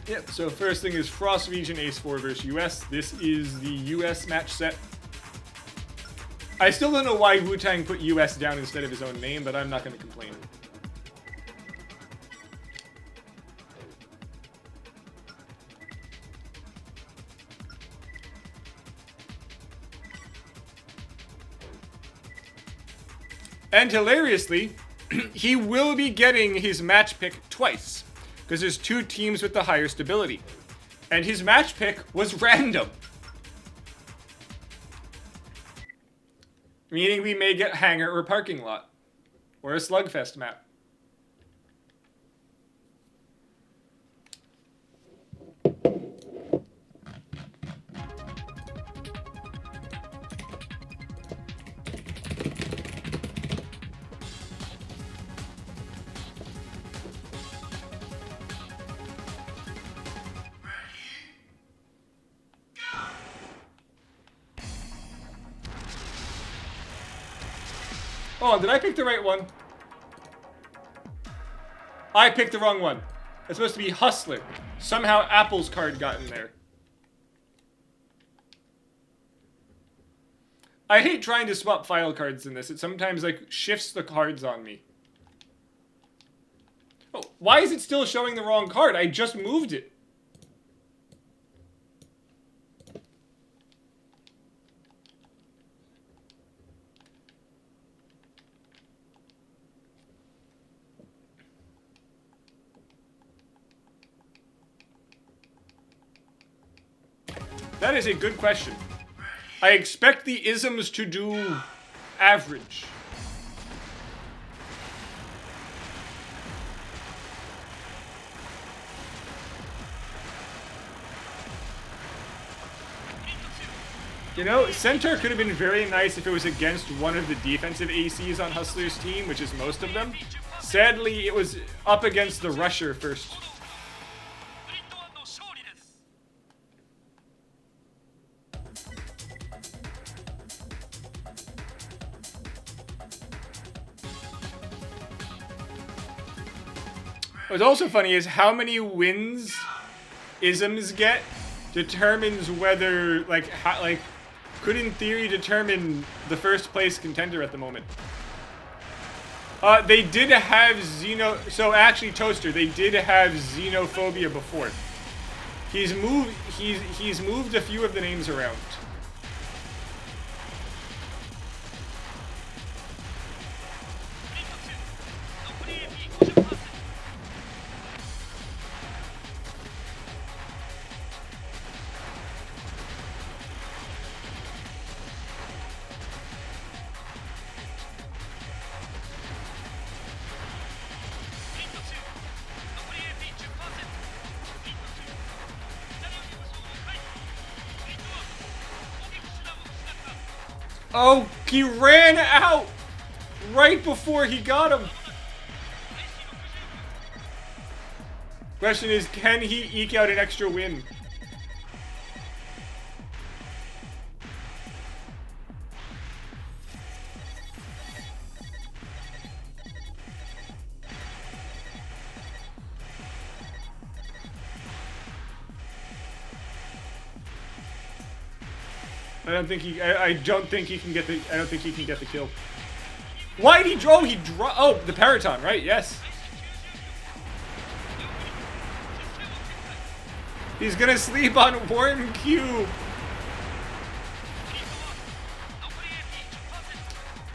Yep, so first thing is Frost Region Ace 4 versus US. This is the US match set. I still don't know why Wutang put US down instead of his own name, but I'm not going to complain. And hilariously, he will be getting his match pick twice, because there's 2 teams with the higher stability. And his match pick was random. Meaning we may get hangar or parking lot. Or a slugfest map. Oh, did I pick the right one? I picked the wrong one. It's supposed to be Hustler. Somehow Apple's card got in there. I hate trying to swap file cards in this. It sometimes, like, shifts the cards on me. Oh, why is it still showing the wrong card? I just moved it. That is a good question. I expect the isms to do average. You know, Centaur could have been very nice if it was against one of the defensive ACs on Hustler's team, which is most of them. Sadly, it was up against the Rusher first. What's also funny is how many wins isms get determines whether, could in theory determine the first place contender at the moment. They did have so actually Toaster, they did have Xenophobia before. He's moved a few of the names around. Oh, he ran out right before he got him. Question is, can he eke out an extra win? I don't think he can get the kill. Why did he draw? Oh, the Paraton, right? Yes. He's gonna sleep on Warm Cube.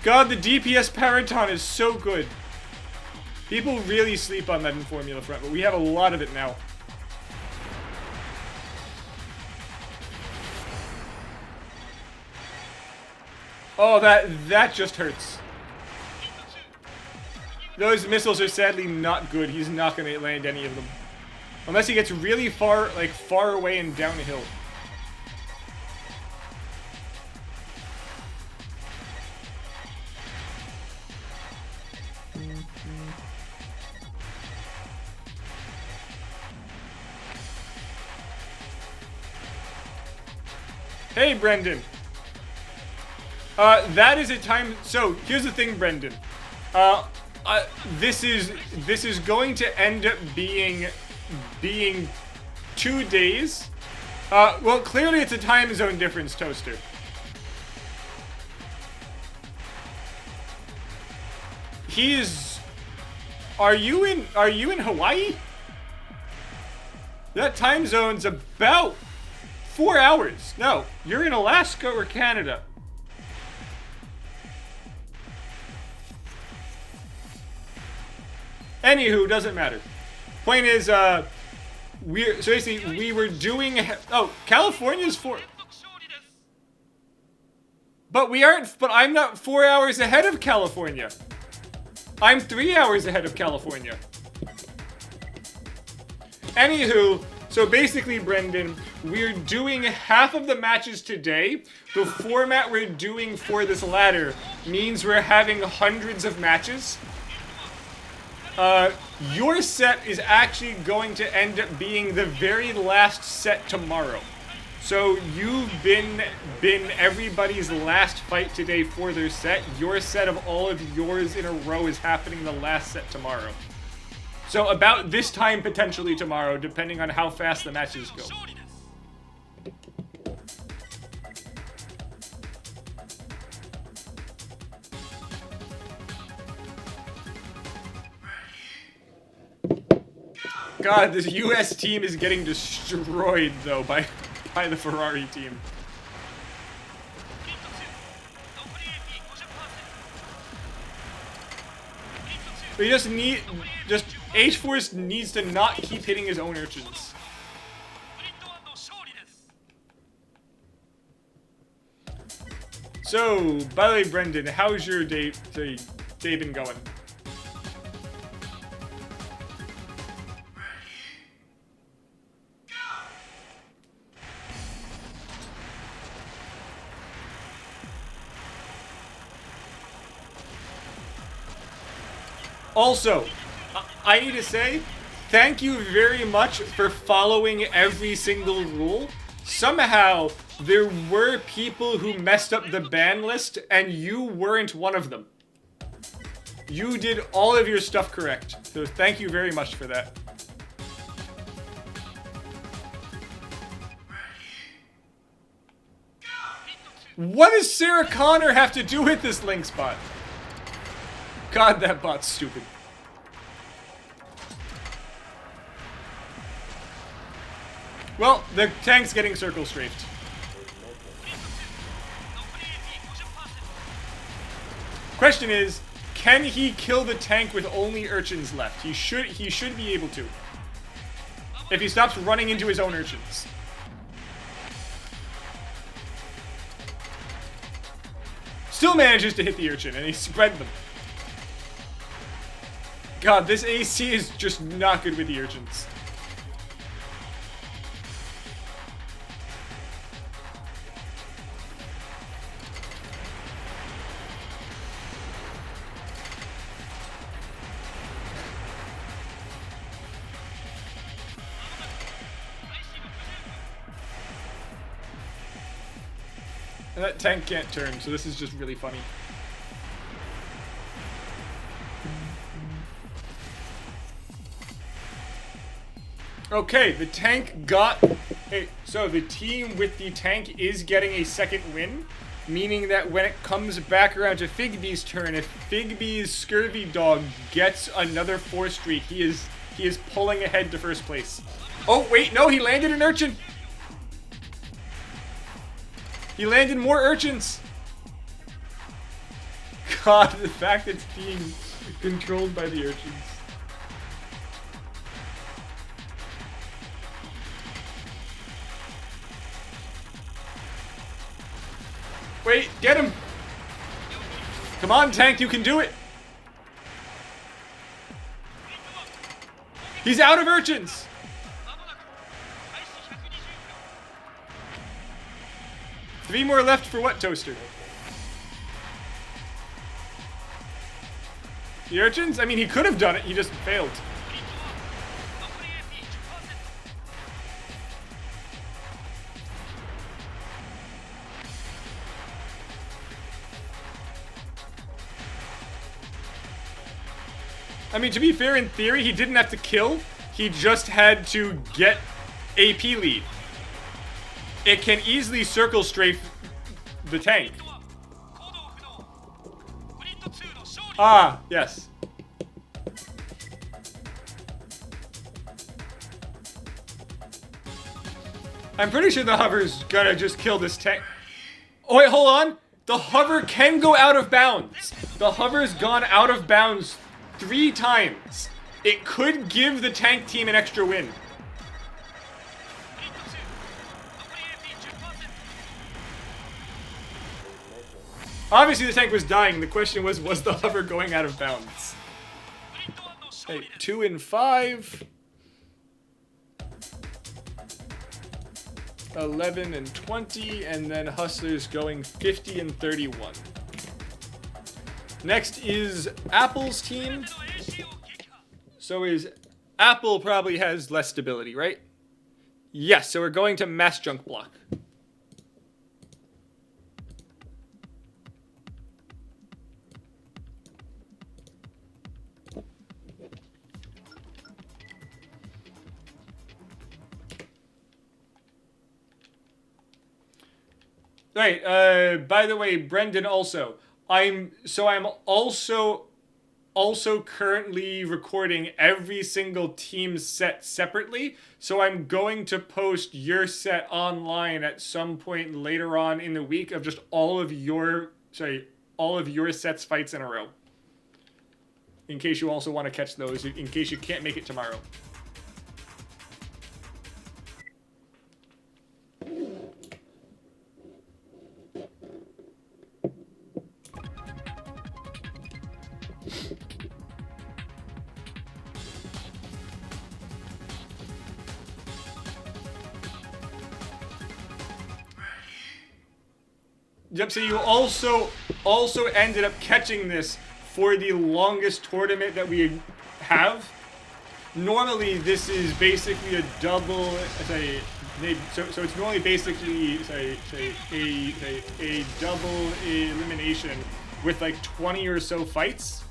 God, the DPS Paraton is so good. People really sleep on that in Formula Front, but we have a lot of it now. Oh, that just hurts. Those missiles are sadly not good. He's not going to land any of them. Unless he gets really far away and downhill. Hey, Brendan. That is a time. So here's the thing, Brendan. This is going to end up being 2 days. Well, clearly it's a time zone difference, Toaster. He's... Are you in Hawaii? That time zone's about 4 hours. No, you're in Alaska or Canada. Anywho, doesn't matter. Point is, we were doing... Oh, California's 4... But we aren't... But I'm not 4 hours ahead of California. I'm 3 hours ahead of California. Anywho, so basically, Brendan, we're doing half of the matches today. The format we're doing for this ladder means we're having hundreds of matches. Your set is actually going to end up being the very last set tomorrow. So you've been everybody's last fight today for their set. Your set of all of yours in a row is happening the last set tomorrow. So about this time potentially tomorrow, depending on how fast the matches go. God, this US team is getting destroyed though by the Ferrari team. We just H-Force needs to not keep hitting his own urchins. So, by the way, Brendan, how's your day been going? Also, I need to say, thank you very much for following every single rule. Somehow, there were people who messed up the ban list, and you weren't one of them. You did all of your stuff correct, so thank you very much for that. What does Sarah Connor have to do with this Link spot? God, that bot's stupid. Well, the tank's getting circle strafed. Question is, can he kill the tank with only urchins left? He should be able to. If he stops running into his own urchins. Still manages to hit the urchin, and he spread them. God, this AC is just not good with the urchins. And that tank can't turn, so this is just really funny. Okay, the tank got... Hey, so the team with the tank is getting a second win, meaning that when it comes back around to Figby's turn, if Figby's Scurvy Dog gets another 4 streak, he is pulling ahead to first place. Oh, wait, no, he landed an urchin! He landed more urchins! God, the fact that it's being controlled by the urchins. Wait, get him! Come on, tank, you can do it! He's out of urchins! Three more left for what, Toaster? The urchins? I mean, he could have done it, he just failed. I mean, to be fair, in theory, he didn't have to kill. He just had to get AP lead. It can easily circle strafe the tank. Ah, yes. I'm pretty sure the hover's gonna just kill this tank. Oh wait, hold on. The hover can go out of bounds. The hover's gone out of bounds 3 times. It could give the tank team an extra win. Obviously the tank was dying. The question was the hover going out of bounds? Hey, 2 and 5. 11 and 20, and then Hustlers going 50 and 31. Next is Apple's team. So Apple probably has less stability, right? Yes, so we're going to Mass Junk Block. Right, by the way, Brendan also. I'm also currently recording every single team's set separately, so I'm going to post your set online at some point later on in the week of just all of your sets fights in a row. In case you also want to catch those, in case you can't make it tomorrow. Yep, so you also ended up catching this for the longest tournament that we have. Normally, this is basically a double, so it's normally basically a double elimination with like 20 or so fights.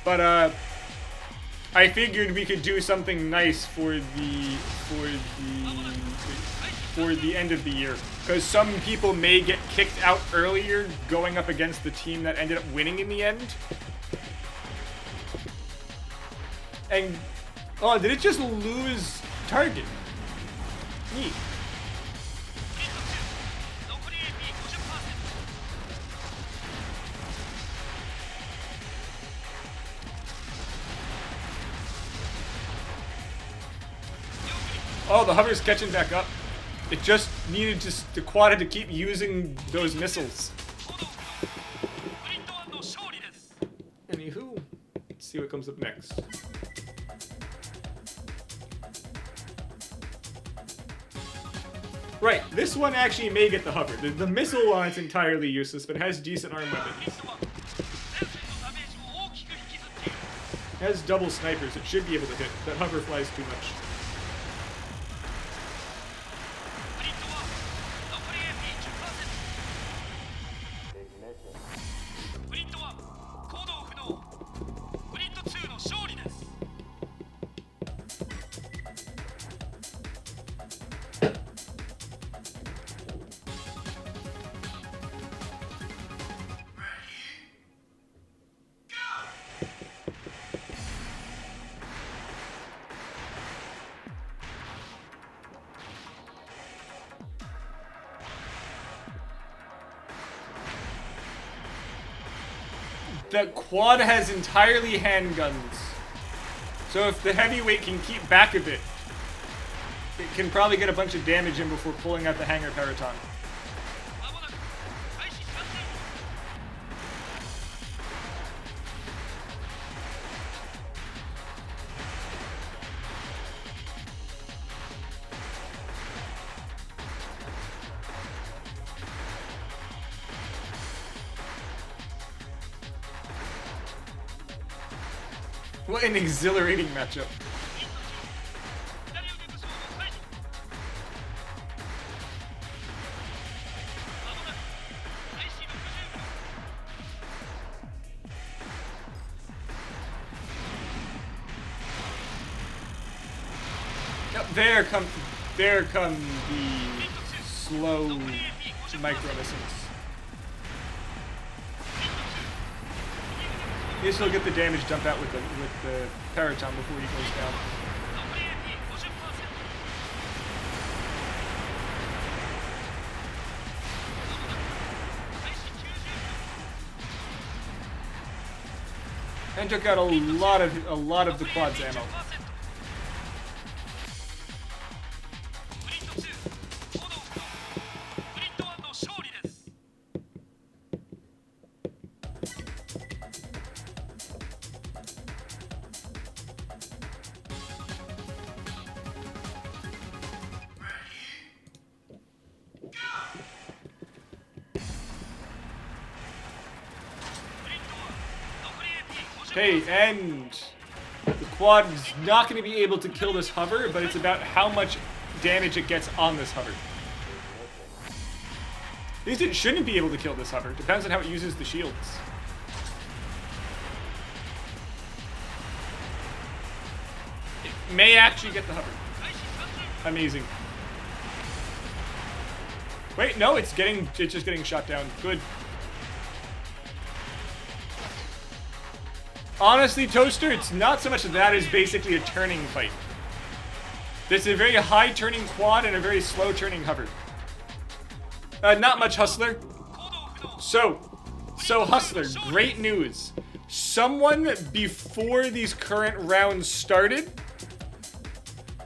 But I figured we could do something nice for the end of the year, because some people may get kicked out earlier going up against the team that ended up winning in the end. And oh, did it just lose target? Neat. Oh, the hover's catching back up. It just needed the quad to keep using those missiles. Anywho, let's see what comes up next. Right, this one actually may get the hover. The missile launch is entirely useless, but it has decent arm weapons. It has double snipers, it should be able to hit. That hover flies too much. The quad has entirely handguns. So if the heavyweight can keep back a bit, it can probably get a bunch of damage in before pulling out the hanger Paraton. What an exhilarating matchup. Yep, there comes... There come the slow micro missiles. You still get the damage dump out with the Paraton before he goes down. And took out a lot of the quad's ammo. Okay, and the quad is not going to be able to kill this hover, but it's about how much damage it gets on this hover. At least it shouldn't be able to kill this hover. Depends on how it uses the shields. It may actually get the hover. Amazing. Wait, no, it's just getting shot down. Good. Honestly, Toaster, it's not so much that it's basically a turning fight. This is a very high turning quad and a very slow turning hover. Not much Hustler. So Hustler, great news. Someone before these current rounds started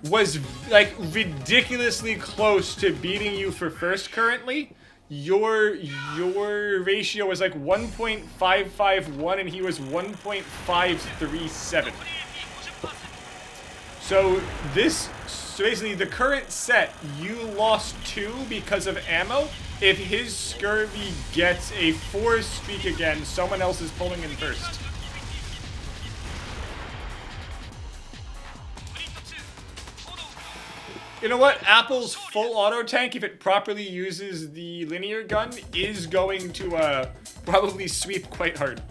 was like ridiculously close to beating you for first currently. Your ratio was like 1.551 and he was 1.537. So basically the current set, you lost 2 because of ammo. If his Scurvy gets a 4 streak again, someone else is pulling in first. You know what? Apple's full auto tank, if it properly uses the linear gun, is going to probably sweep quite hard.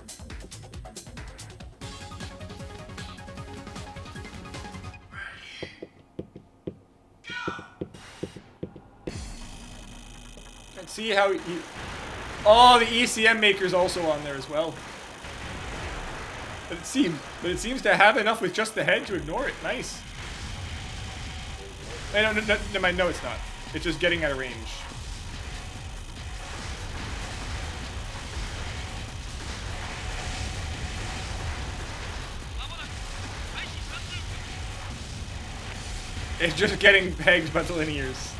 Let's see how he... Oh, the ECM maker's also on there as well. But it seems to have enough with just the head to ignore it. Nice. No, never mind. No, it's not. It's just getting out of range. It's just getting pegged by the linears.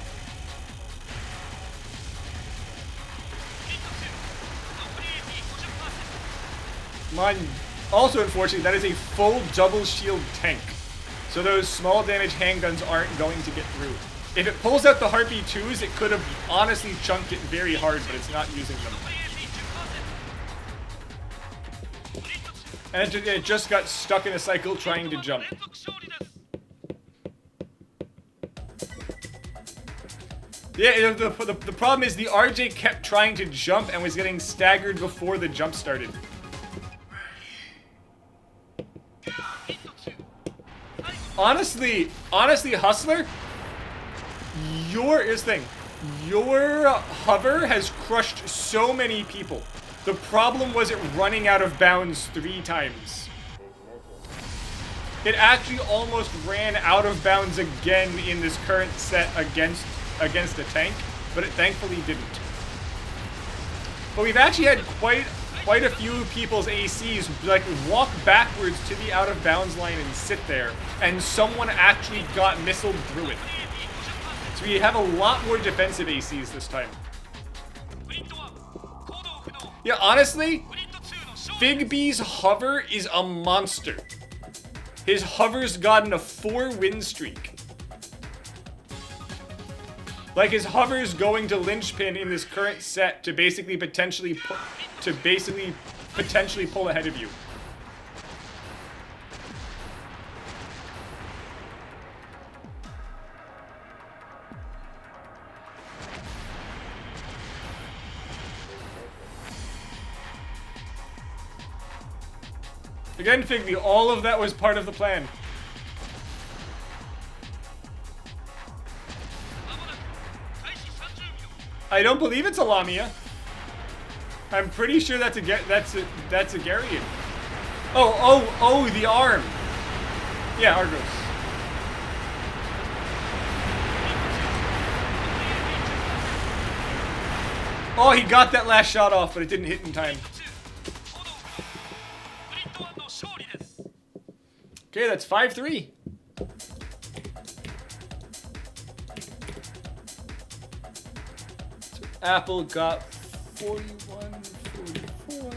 Also, unfortunately, that is a full double shield tank. So those small damage handguns aren't going to get through. If it pulls out the Harpy 2s, it could have honestly chunked it very hard, but it's not using them. And it just got stuck in a cycle trying to jump. Yeah, the problem is the RJ kept trying to jump and was getting staggered before the jump started. Honestly, Hustler, here's the thing. Your hover has crushed so many people. The problem was it running out of bounds 3 times. It actually almost ran out of bounds again in this current set against a tank, but it thankfully didn't. But we've actually had quite a few people's ACs like walk backwards to the out of bounds line and sit there, and someone actually got missiled through it. So we have a lot more defensive ACs this time. Yeah, honestly, Figbee's hover is a monster. His hover's gotten a 4-win streak. Like, his hover's going to linchpin in this current set to basically potentially pull ahead of you. Again, Figbee, all of that was part of the plan. I don't believe it's a Lamia. I'm pretty sure that's a Garian. Oh, the arm. Yeah, Argos. Oh, he got that last shot off, but it didn't hit in time. Okay, that's 5-3. So Apple got 41, 44.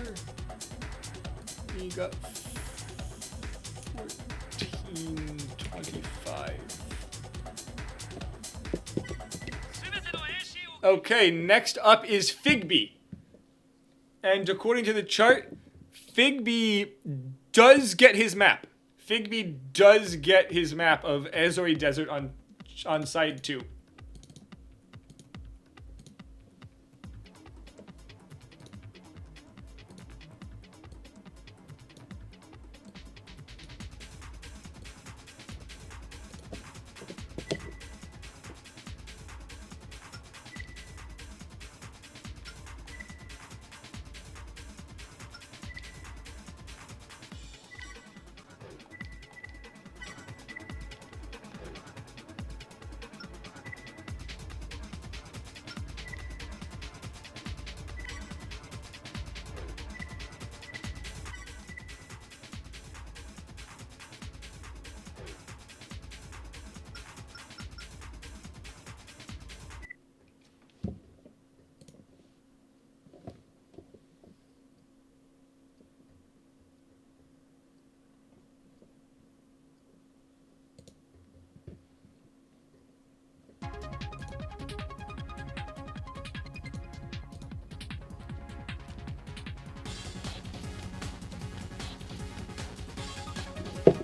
He got 14, 25. Okay, next up is Figby. And according to the chart, Figby does get his map. Figby does get his map of Azori Desert on side 2.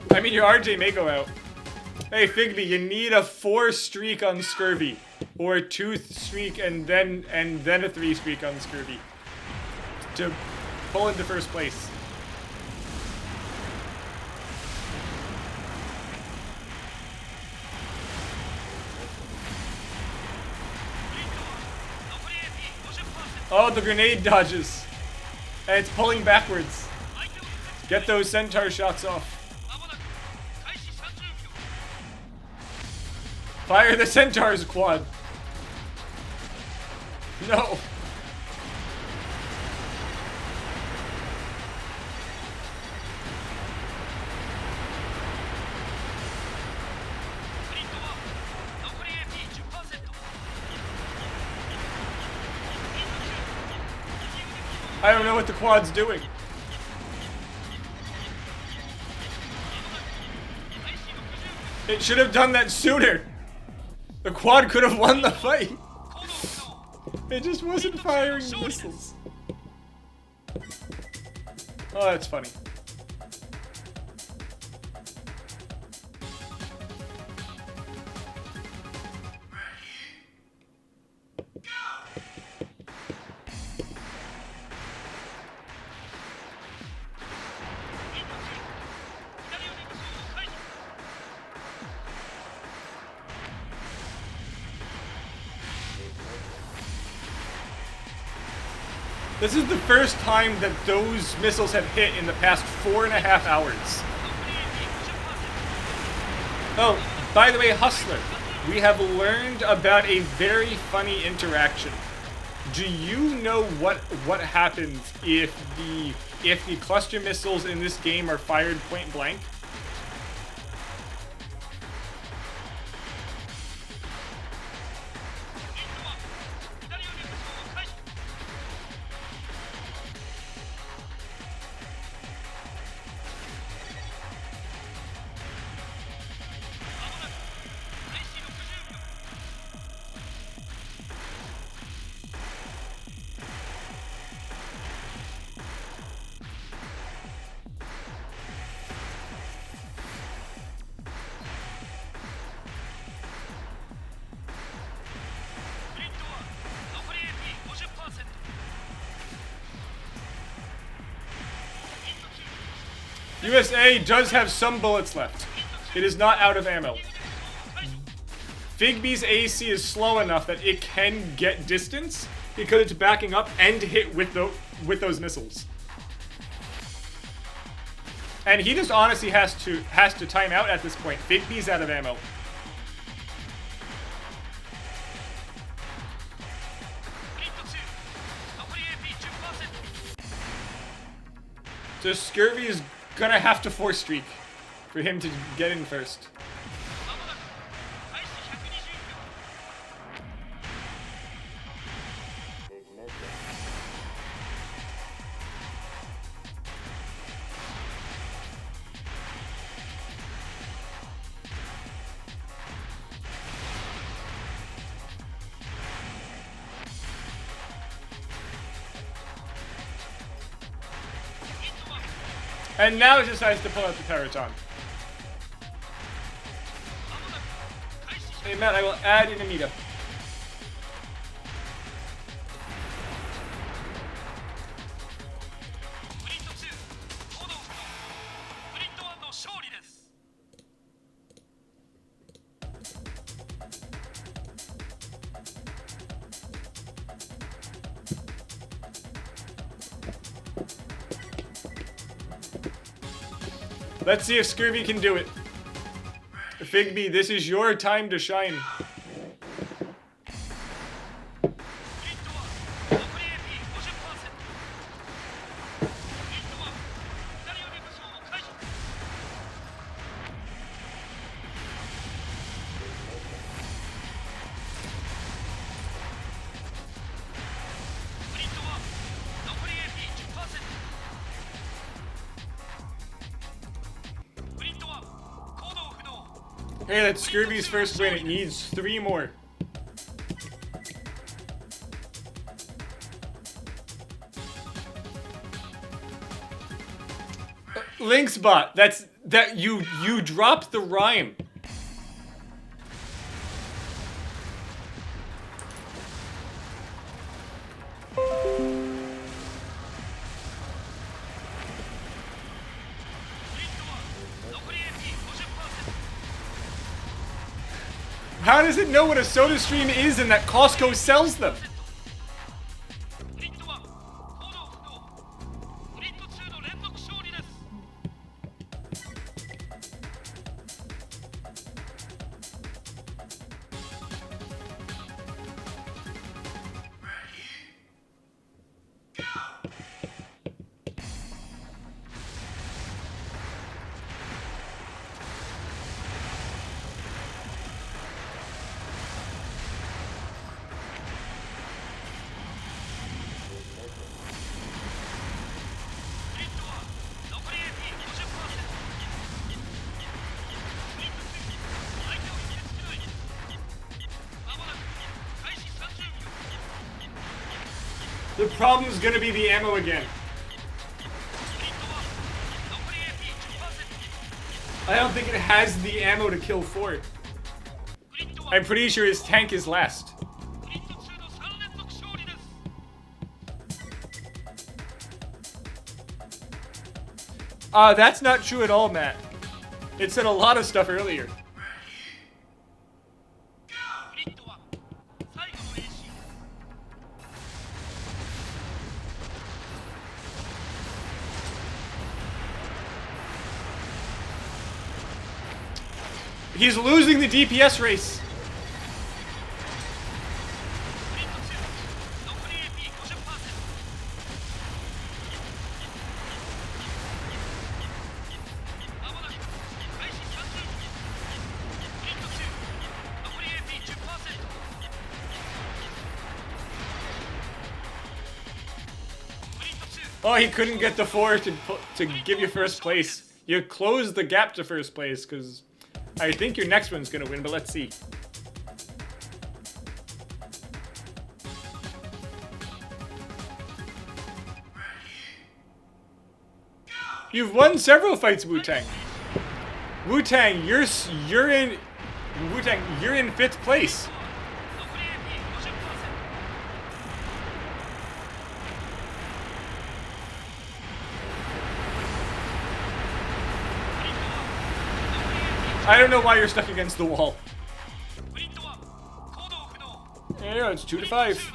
I mean, your RJ may go out. Hey, Figby, you need a 4 streak on Scurvy. Or a 2 streak and then a 3 streak on Scurvy. To pull into first place. Oh, the grenade dodges. And it's pulling backwards. Get those centaur shots off. Fire the centaur's quad. No. I don't know what the quad's doing. It should have done that sooner. The quad could have won the fight. It just wasn't firing missiles. Oh, that's funny. This is the first time that those missiles have hit in the past 4.5 hours. Oh, by the way, Hustler, we have learned about a very funny interaction. Do you know what happens if the cluster missiles in this game are fired point blank? USA does have some bullets left. It is not out of ammo. Figby's AC is slow enough that it can get distance because it's backing up and hit with those missiles. And he just honestly has to time out at this point. Figby's out of ammo. So Scurvy is gonna have to force streak for him to get in first. And now it decides to pull out the Paraton. Hey Matt, I will add in a meetup. Let's see if Scurvy can do it. Figby, this is your time to shine. Hey, that's Scurvy's first win. It needs 3 more. Linksbot, that you dropped the rhyme. How does it know what a soda stream is and that Costco sells them? The problem is gonna be the ammo again. I don't think it has the ammo to kill 4. I'm pretty sure his tank is last. That's not true at all, Matt. It said a lot of stuff earlier. He's losing the DPS race. Oh, he couldn't get the 4 to give you first place. You closed the gap to first place because I think your next one's gonna win, but let's see. You've won several fights, Wutang. Wutang, you're in 5th place. I don't know why you're stuck against the wall. Yeah, it's 2 to 5.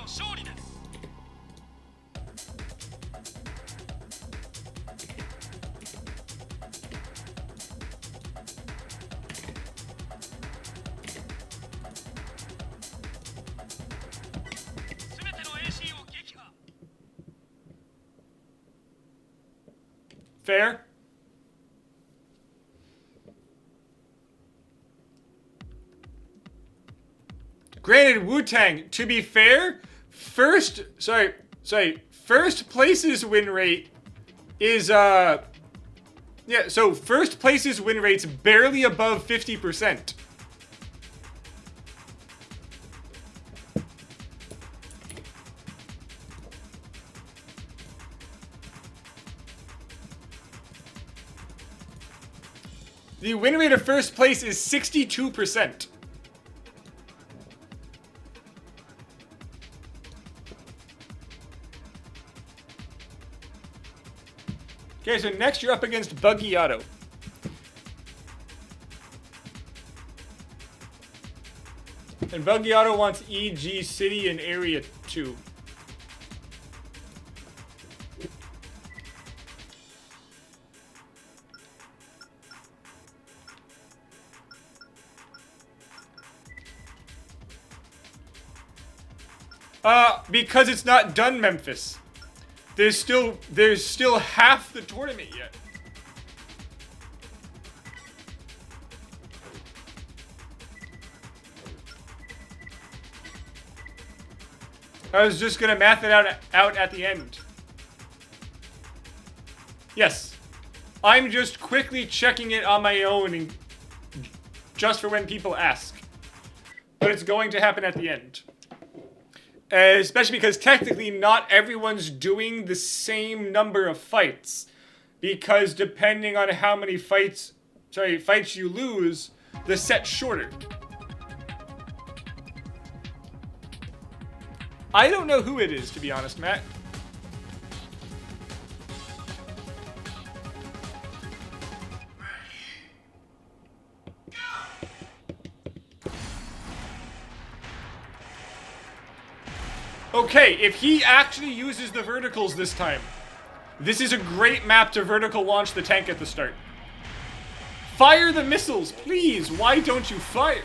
Fair. Granted, Wutang, to be fair, first place's win rate is, yeah, so first place's win rate's barely above 50%. The win rate of first place is 62%. Okay, so next you're up against Buggy Auto. And Buggy Auto wants EG City and Area 2. Because it's not done, Memphis. There's still half the tournament yet. I was just gonna math it out at the end. Yes. I'm just quickly checking it on my own and just for when people ask. But it's going to happen at the end. Especially because technically not everyone's doing the same number of fights. Because depending on how many fights you lose, the set's shorter. I don't know who it is, to be honest, Matt. Okay, if he actually uses the verticals this time, this is a great map to vertical launch the tank at the start. Fire the missiles, please! Why don't you fire?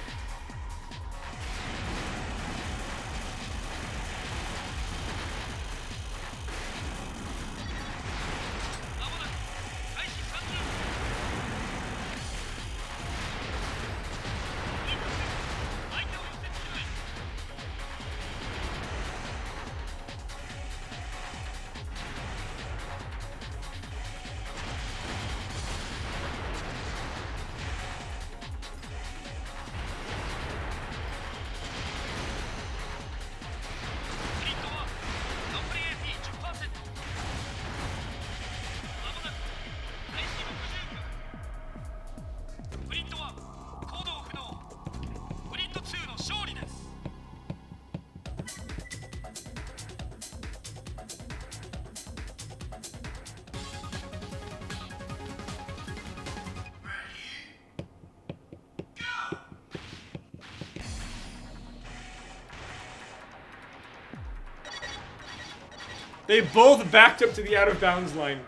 They both backed up to the out-of-bounds line.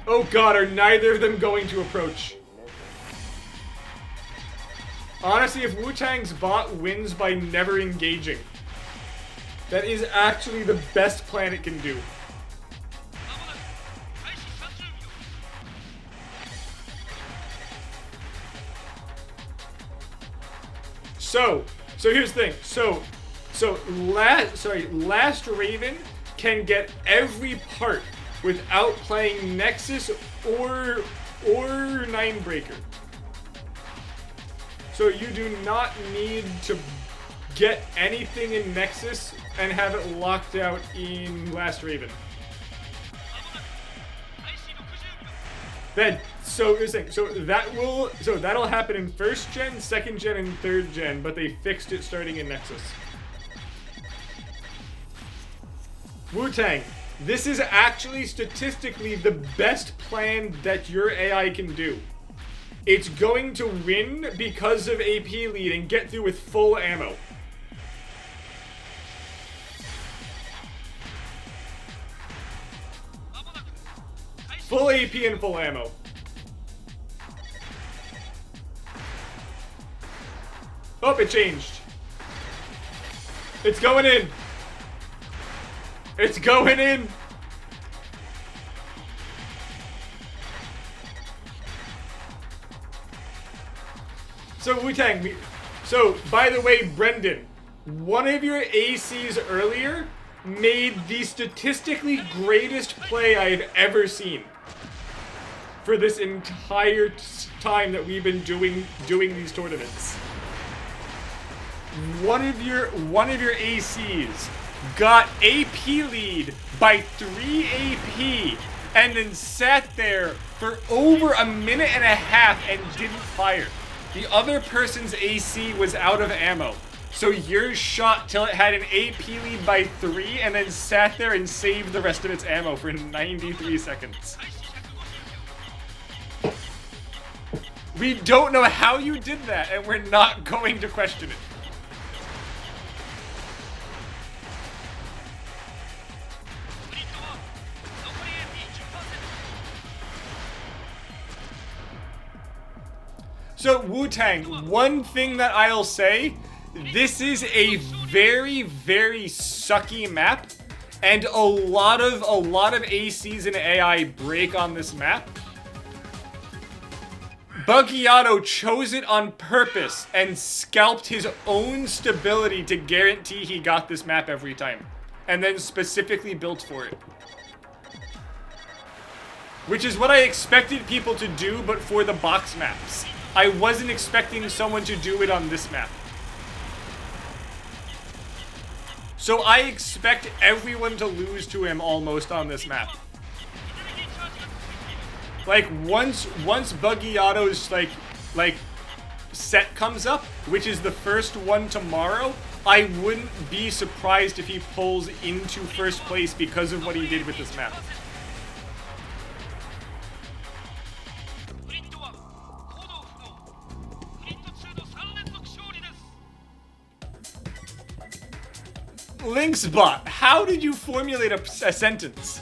Oh god, are neither of them going to approach? Honestly, if Wutang's bot wins by never engaging, that is actually the best plan it can do. So here's the thing. Last Raven can get every part without playing Nexus or Ninebreaker. So you do not need to get anything in Nexus and have it locked out in Last Raven. Then, so here's the thing. That'll happen in 1st gen, 2nd gen, and 3rd gen, but they fixed it starting in Nexus. Wutang, this is actually statistically the best plan that your AI can do. it's going to win because of AP lead and get through with full ammo. Full AP and full ammo. Oh, it changed. It's going in. It's going in. So Wutang, so by the way, Brendan, one of your ACs earlier made the statistically greatest play I've ever seen for this entire time that we've been doing these tournaments. One of your ACs got AP lead by 3 AP and then sat there for over a minute and a half and didn't fire. The other person's AC was out of ammo. So yours shot till it had an AP lead by 3 and then sat there and saved the rest of its ammo for 93 seconds. We don't know how you did that, and we're not going to question it. So, Wutang, one thing that I'll say, this is a very, very sucky map, and a lot of ACs and AI break on this map. Buggiato chose it on purpose and scalped his own stability to guarantee he got this map every time, and then specifically built for it. Which is what I expected people to do, but for the box maps. I wasn't expecting someone to do it on this map. So I expect everyone to lose to him almost on this map. Like once Buggiato's like set comes up, which is the first one tomorrow, I wouldn't be surprised if he pulls into first place because of what he did with this map. Lynxbot, how did you formulate a sentence?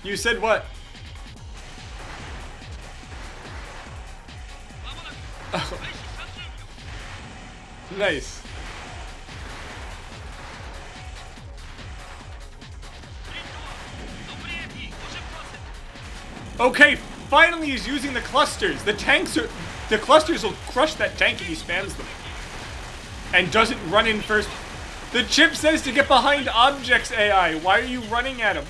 You said what? Oh. Nice. Okay, finally he's using the clusters. The clusters will crush that tank if he spams them. And doesn't run in first. The chip says to get behind objects, AI. Why are you running at him?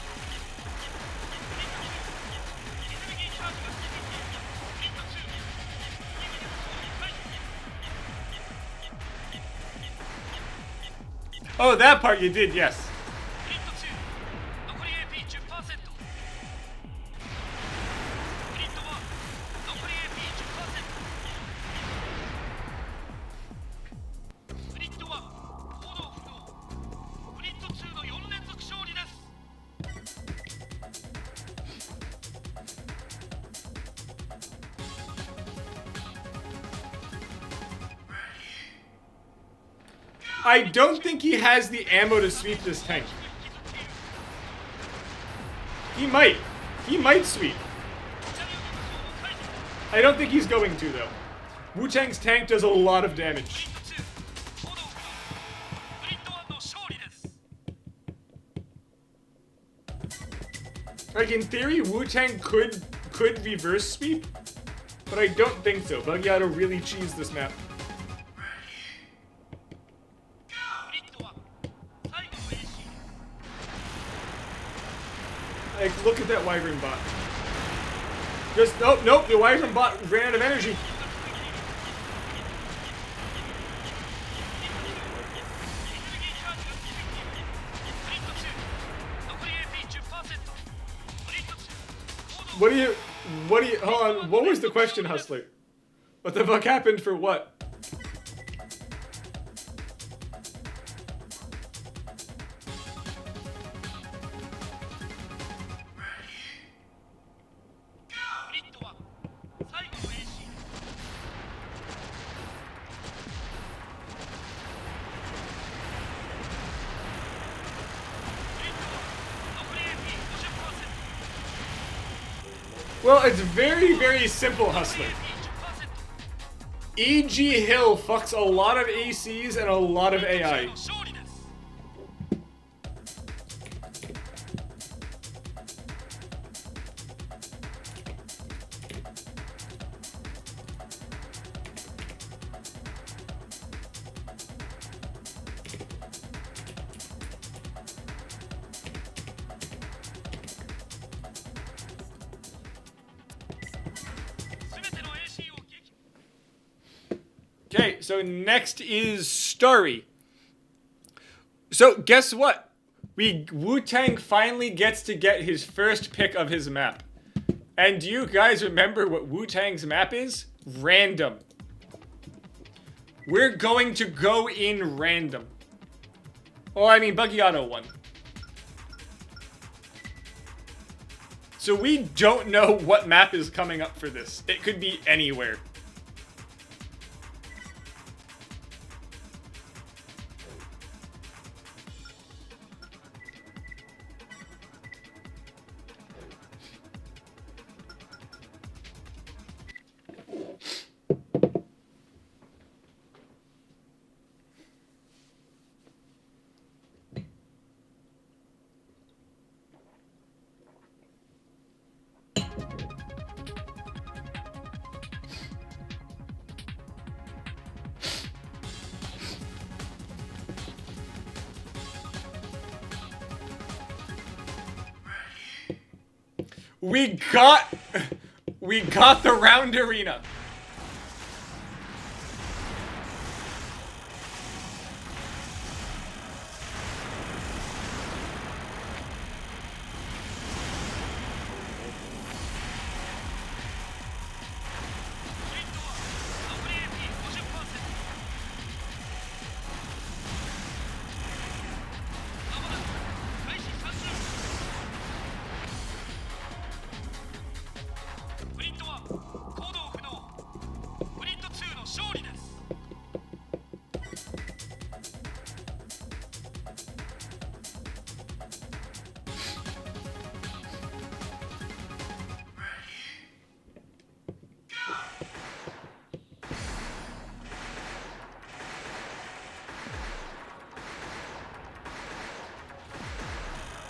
Oh, that part you did, yes. I don't think he has the ammo to sweep this tank. He might. He might sweep. I don't think he's going to, though. Wutang's tank does a lot of damage. Like, in theory, Wutang could reverse sweep, but I don't think so. Buggiato really cheesed this map. Like, look at that Wyvern bot. Just, nope, the Wyvern bot ran out of energy. What do you, hold on, what was the question, Hustler? What the fuck happened for what? Well, it's very, very simple, Hustler. E.G. Hill fucks a lot of ACs and a lot of AI. Okay, so next is Starry. So guess what? Wutang finally gets to get his first pick of his map. And do you guys remember what Wutang's map is? Random. We're going to go in random. Well, I mean, Buggy Auto won. So we don't know what map is coming up for this. It could be anywhere. We got the round arena.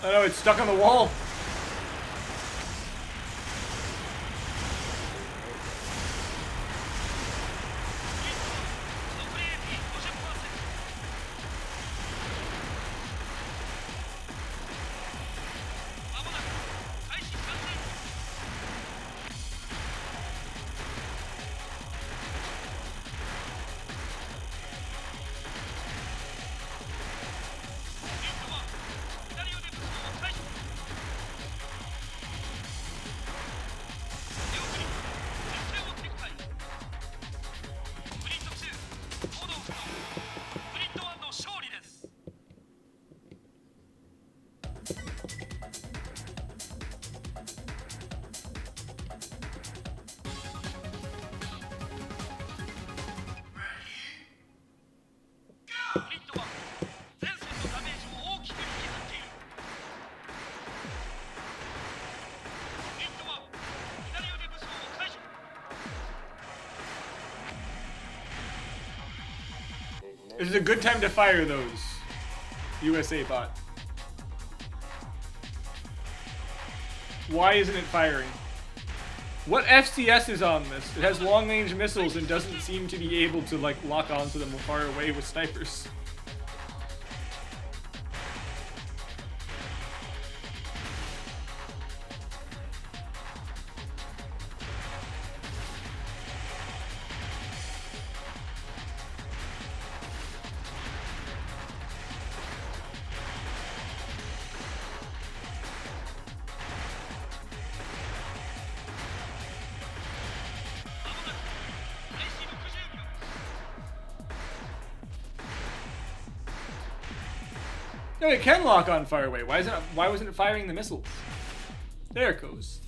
Oh no, it's stuck on the wall. This is a good time to fire those. USA bot. Why isn't it firing? What FCS is on this? It has long-range missiles and doesn't seem to be able to, like, lock onto them far away with snipers. No, it can lock on fire away. Why wasn't it firing the missiles? There it goes.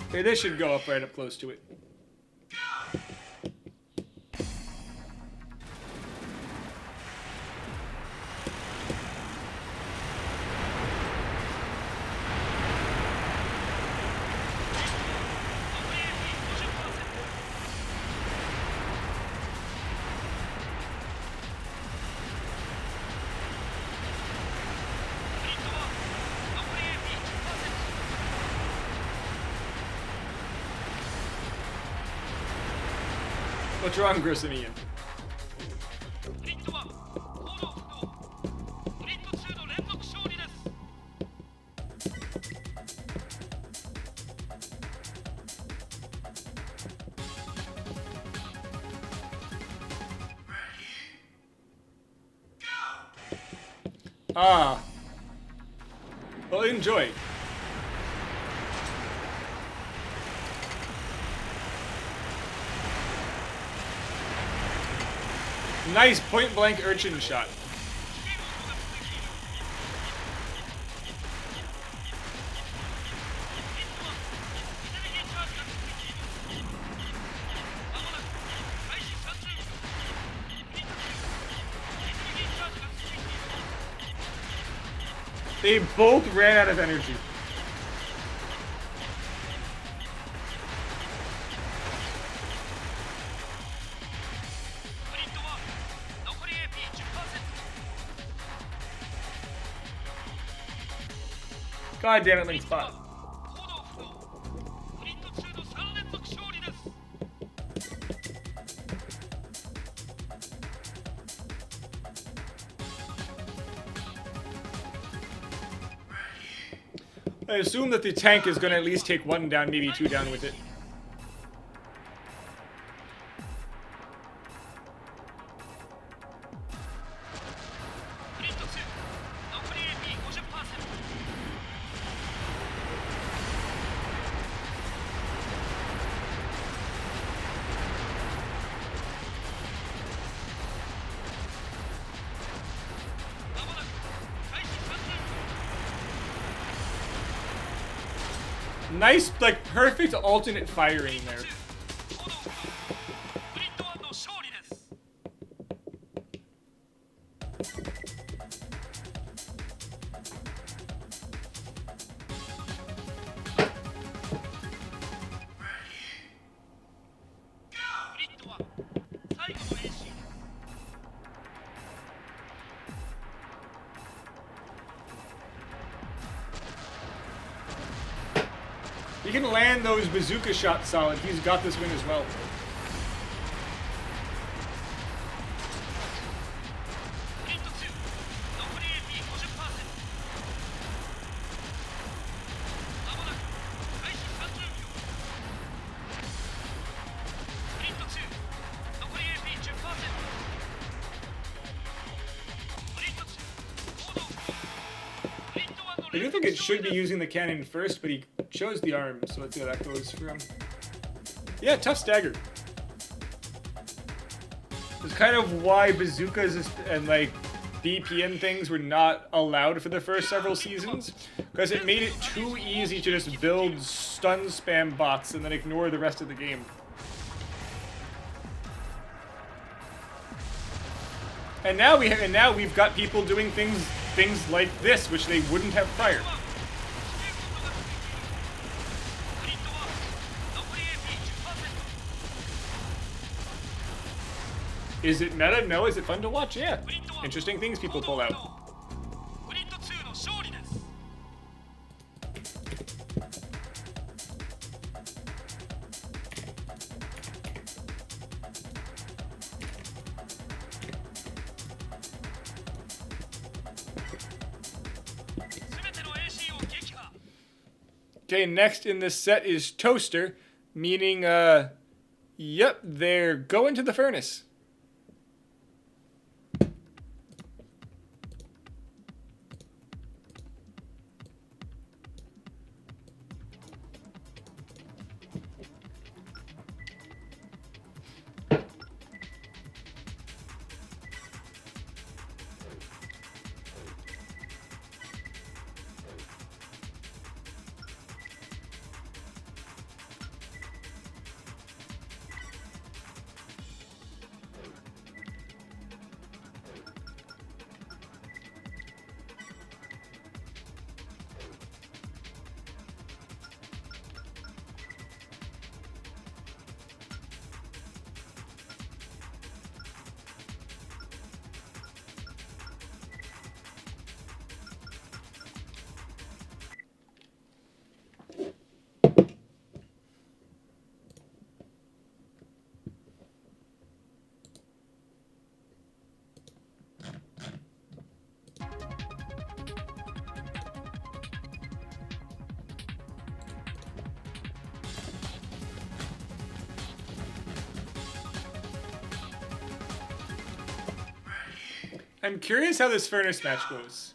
Okay, this should go up right up close to it. What's wrong, Grissinian? Ah. Well, enjoy. Nice point-blank urchin shot. They both ran out of energy. God damn it, Link Spot. I assume that the tank is going to at least take one down, maybe two down with it. Nice, like, perfect alternate firing there. He can land those bazooka shots solid. He's got this win as well. I do think it should be using the cannon first, but he chose the arm, so let's see how that goes for him. Yeah, tough stagger. It's kind of why bazookas and like BP things were not allowed for the first several seasons, because it made it too easy to just build stun spam bots and then ignore the rest of the game. And now we've got people doing things like this, which they wouldn't have prior. Is it meta? No. Is it fun to watch? Yeah. Interesting things people pull out. Okay, next in this set is Toaster, meaning, yep, they're going to the furnace. I'm curious how this furnace match goes.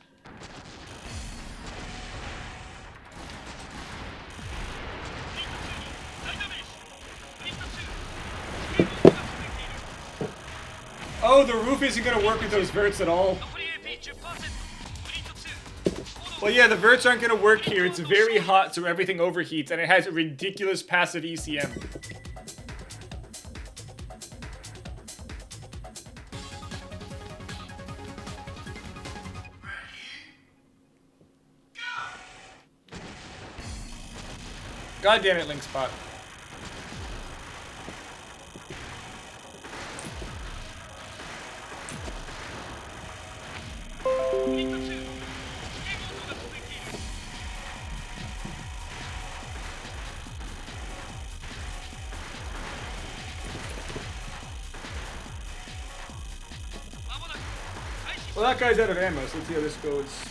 Oh, the roof isn't going to work with those verts at all. Well, yeah, the verts aren't going to work here. It's very hot, so everything overheats, and it has a ridiculous passive ECM. God damn it, Link Spot. Well, that guy's out of ammo, so let's see how this goes.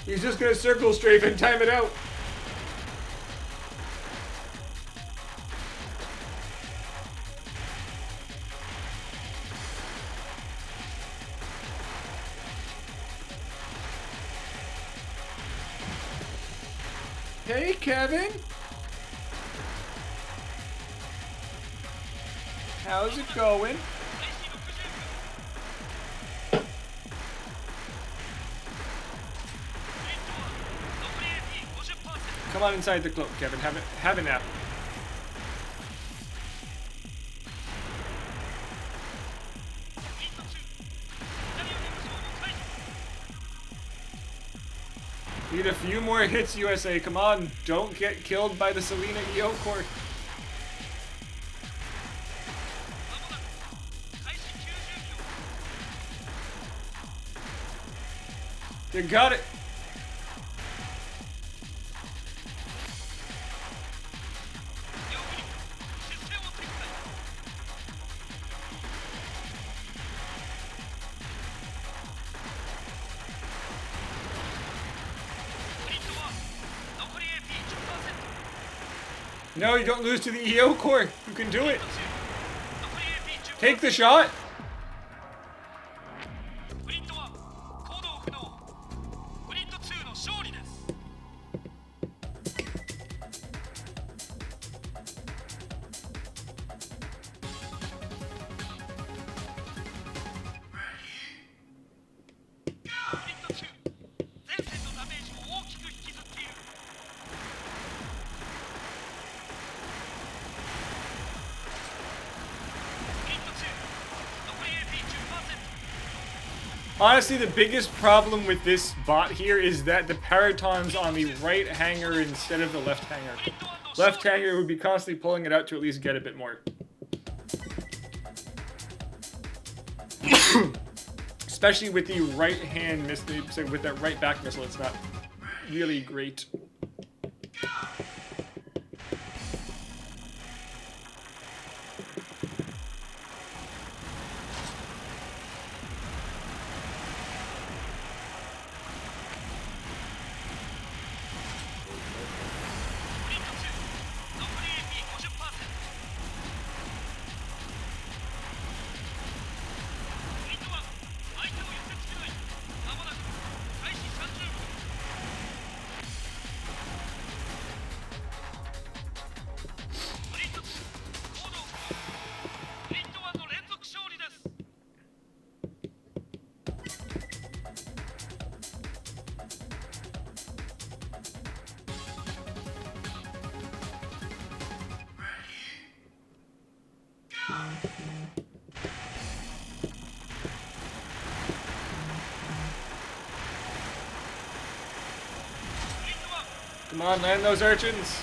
He's just gonna circle strafe and time it out. Hey, Kevin. How's it going? Come on inside the cloak, Kevin. Have a nap. Need a few more hits, USA. Come on. Don't get killed by the Selena EO core. You got it. No, you don't lose to the EO core. You can do it. Take the shot. Honestly, the biggest problem with this bot here is that the Paraton's on the right hanger instead of the left hanger. Left hanger would be constantly pulling it out to at least get a bit more. Especially with the right hand missile, with that right back missile, it's not really great. Come on, land those urchins.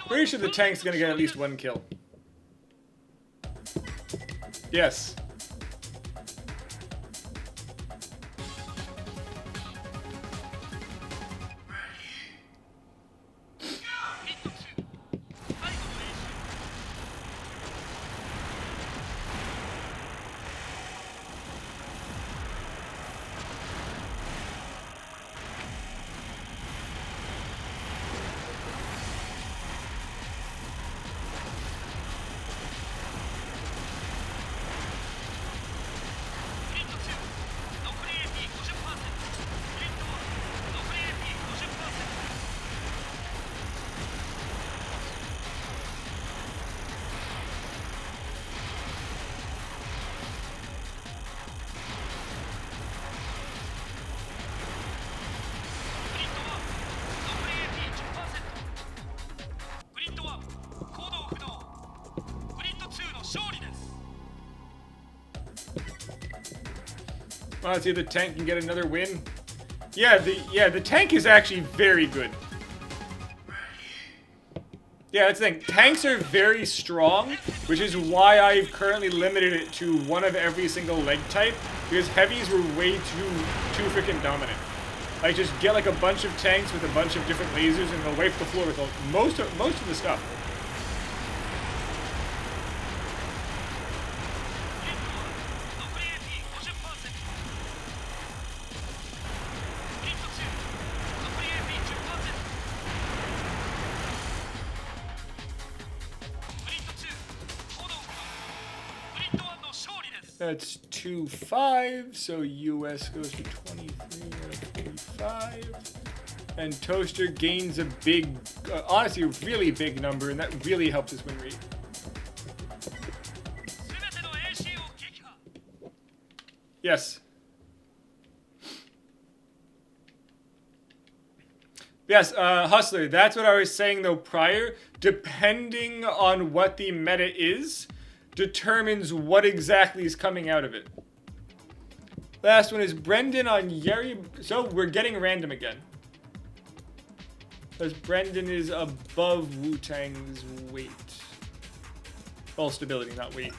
Pretty sure the tank's gonna get at least one kill. Yes. Let's see if the tank can get another win. Yeah, the tank is actually very good. Yeah, that's the thing. Tanks are very strong, which is why I've currently limited it to one of every single leg type, because heavies were way too freaking dominant. Like, just get like a bunch of tanks with a bunch of different lasers and they'll wipe the floor with most of the stuff. That's 2-5, so US goes to 23 out of 45. And Toaster gains a big, honestly, a really big number, and that really helps his win rate. Yes. Yes, Hustler, that's what I was saying, though, prior. Depending on what the meta is, determines what exactly is coming out of it. Last one is Brendan on Yeri. So we're getting random again. Because Brendan is above Wutang's weight. Well, stability, not weight.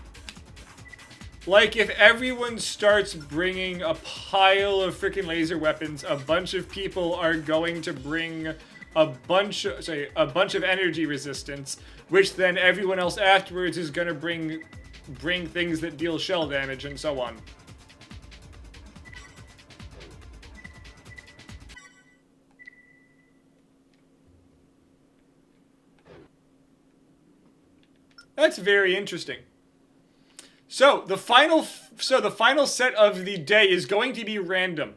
Like, if everyone starts bringing a pile of freaking laser weapons, a bunch of people are going to bring a bunch of energy resistance, which then everyone else afterwards is going to bring things that deal shell damage and so on. That's very interesting. So the final set of the day is going to be random.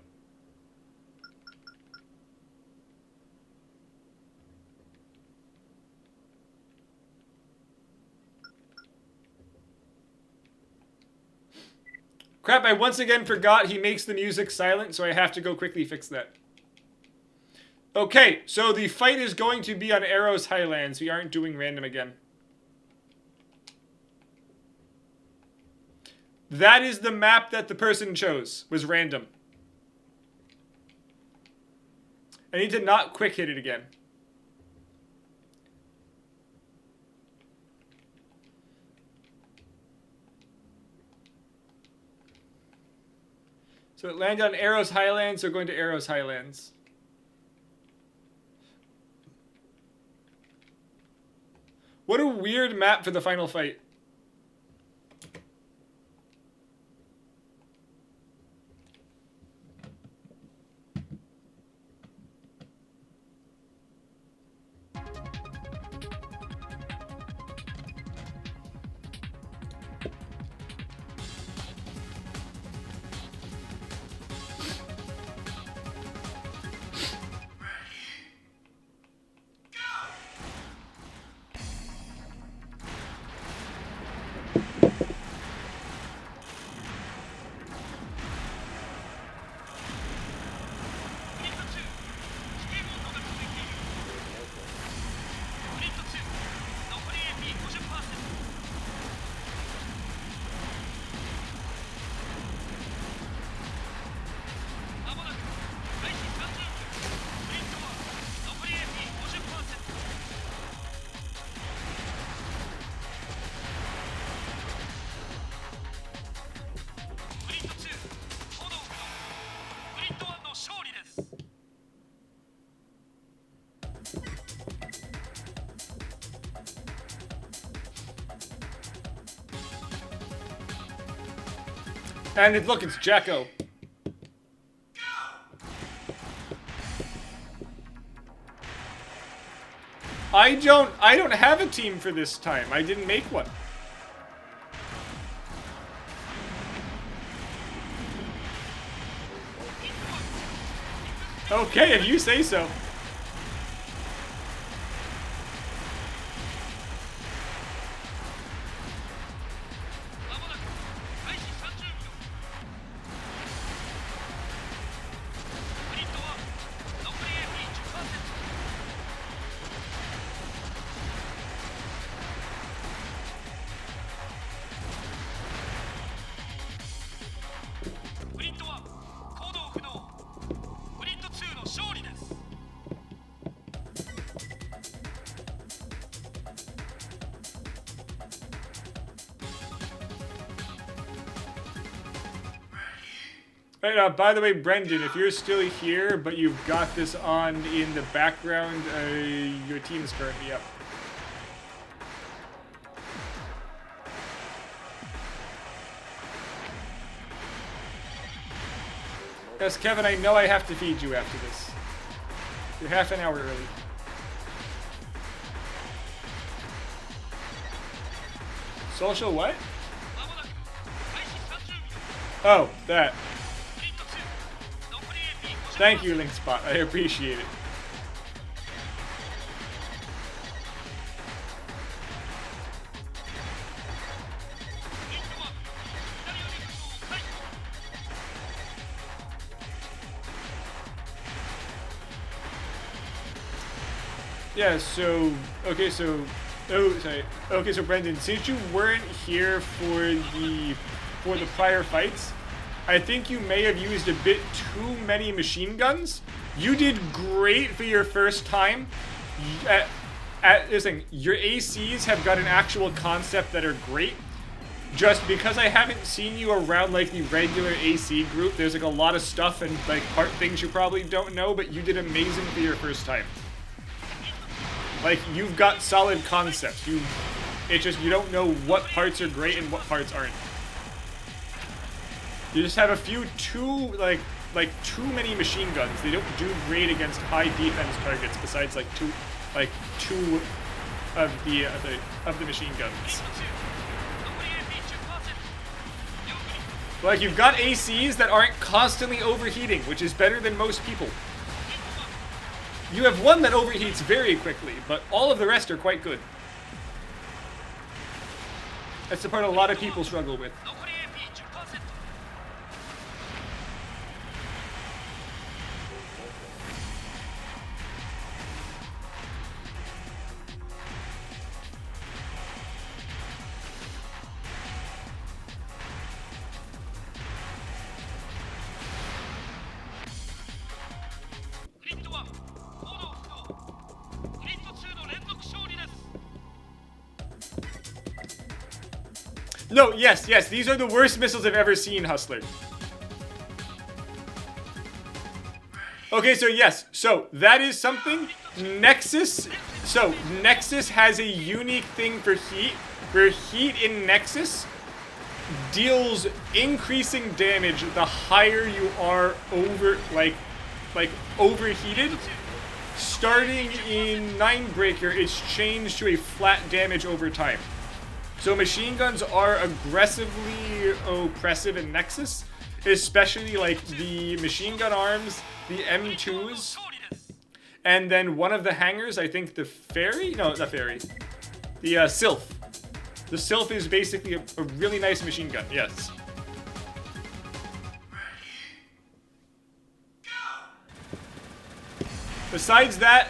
Crap, I once again forgot he makes the music silent, so I have to go quickly fix that. Okay, so the fight is going to be on Arrows Highlands. We aren't doing random again. That is the map that the person chose, was random. I need to not quick hit it again. So it landed on Arrows Highlands, so going to Arrows Highlands. What a weird map for the final fight. And look, it's Jacko. I don't have a team for this time. I didn't make one. Okay, if you say so. Right, by the way, Brendan, if you're still here, but you've got this on in the background, your team's currently up. Yes, Kevin, I know I have to feed you after this. You're half an hour early. Social what? Oh, that. Thank you, Linkspot. I appreciate it. Yeah, so, okay, so, oh, sorry. Okay, so Brendan, since you weren't here for the prior fights, I think you may have used a bit too many machine guns. You did great for your first time. Listen, your ACs have got an actual concept that are great. Just because I haven't seen you around like the regular AC group, there's like a lot of stuff and like part things you probably don't know, but you did amazing for your first time. Like, you've got solid concepts. It's just you don't know what parts are great and what parts aren't. You just have a few too many machine guns. They don't do great against high defense targets. Besides like two of the machine guns. Like, you've got ACs that aren't constantly overheating, which is better than most people. You have one that overheats very quickly, but all of the rest are quite good. That's the part a lot of people struggle with. No, yes, these are the worst missiles I've ever seen, Hustler. Okay, so yes, so that is something. Nexus has a unique thing for heat, where heat in Nexus deals increasing damage the higher you are overheated. Starting in Ninebreaker, it's changed to a flat damage over time. So machine guns are aggressively oppressive in Nexus, especially like the machine gun arms, the M2s, and then one of the hangars, I think the Fairy? No, not Fairy. The Sylph. The Sylph is basically a really nice machine gun, yes. Besides that,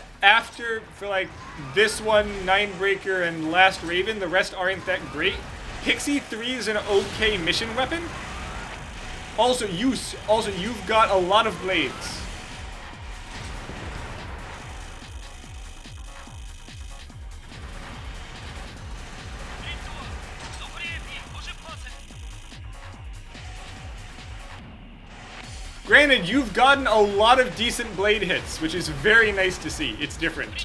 for like this one, Ninebreaker, and Last Raven, the rest aren't that great. Pixie 3 is an okay mission weapon. Also, you've got a lot of blades. Granted, you've gotten a lot of decent blade hits, which is very nice to see. It's different.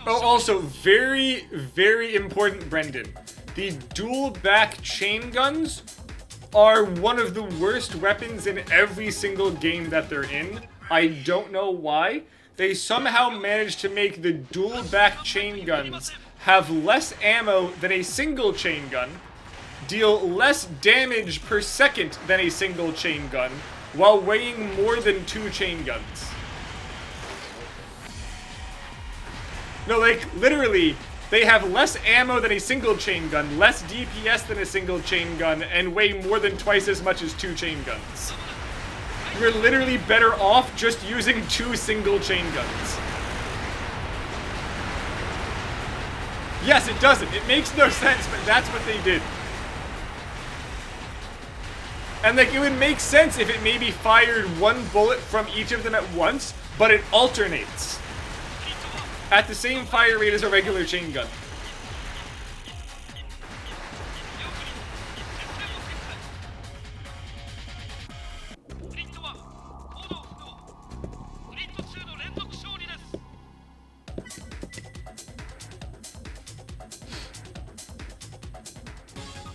Oh, also, very, very important, Brendan. The dual back chain guns are one of the worst weapons in every single game that they're in. I don't know why. They somehow managed to make the dual back chain guns have less ammo than a single chain gun, deal less damage per second than a single chain gun, while weighing more than 2 chain guns. No, like, literally, they have less ammo than a single chain gun, less DPS than a single chain gun, and weigh more than twice as much as 2 chain guns. You're literally better off just using 2 single chain guns. Yes, it doesn't. It makes no sense, but that's what they did. And, like, it would make sense if it maybe fired 1 bullet from each of them at once, but it alternates at the same fire rate as a regular chain gun.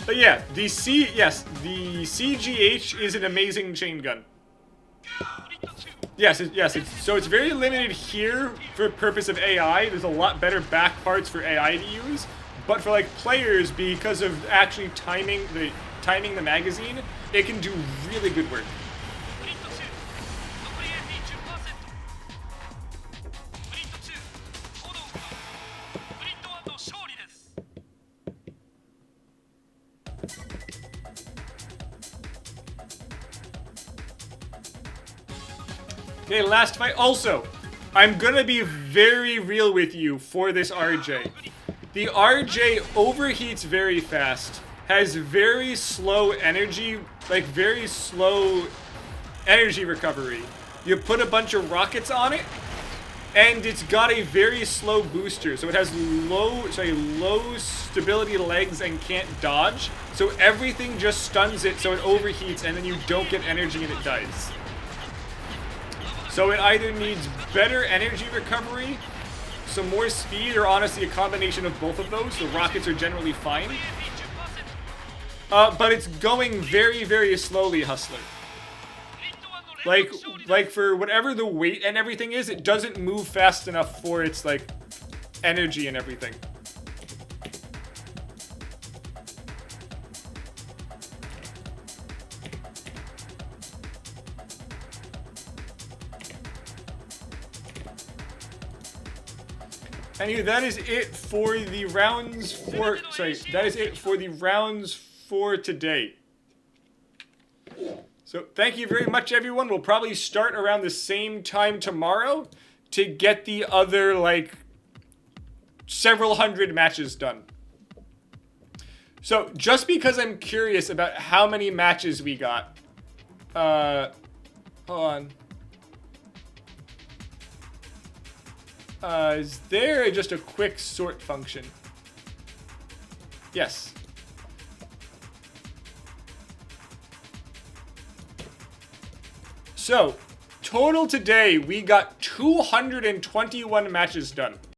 But yeah, the CGH is an amazing chain gun. Yes, so it's very limited here for purpose of AI. There's a lot better back parts for AI to use, but for like players, because of actually timing the magazine, it can do really good work. Okay, last fight. Also, I'm gonna be very real with you for this RJ. The RJ overheats very fast, has very slow energy, like very slow energy recovery. You put a bunch of rockets on it, and it's got a very slow booster, so it has low stability legs and can't dodge, so everything just stuns it, so it overheats, and then you don't get energy and it dies. So it either needs better energy recovery, some more speed, or honestly a combination of both of those. The rockets are generally fine. But it's going very, very slowly, Hustler. Like for whatever the weight and everything is, it doesn't move fast enough for its, like, energy and everything. Anyway, that is it for the rounds for, that is it for the rounds for today. So, thank you very much, everyone. We'll probably start around the same time tomorrow to get the other, like, several hundred matches done. So, just because I'm curious about how many matches we got, hold on. Is there just a quick sort function? Yes. So, total today, we got 221 matches done.